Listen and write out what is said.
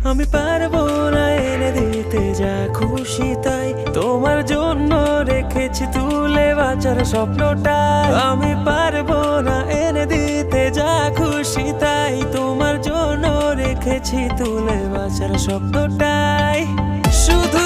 আমি পারবো না এনে দিতে যা খুশি তাই, তোমার জন্য রেখেছি তুলে বাঁচার স্বপ্নটা। আমি পারবো না এনে দিতে যা খুশি তাই, তোমার জন্য রেখেছি তুলে বাঁচার স্বপ্নটাই। শুধু